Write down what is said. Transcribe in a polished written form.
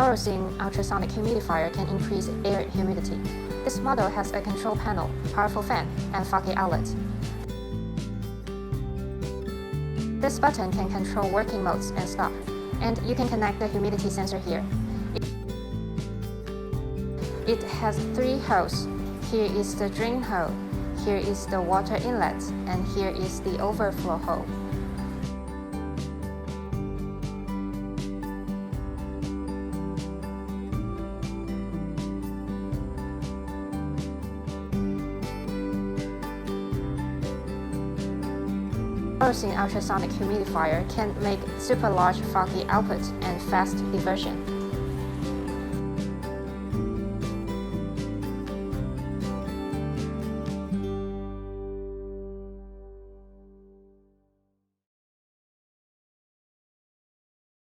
ultrasonic humidifier can increase air humidity. This model has a control panel, powerful fan, and foggy outlet. This button can control working modes and stop, and you can connect the humidity sensor here. It has 3 holes. Here is the drain hole, here is the water inlet, and here is the overflow hole. Ultrasonic humidifier can make super large foggy output and fast diversion.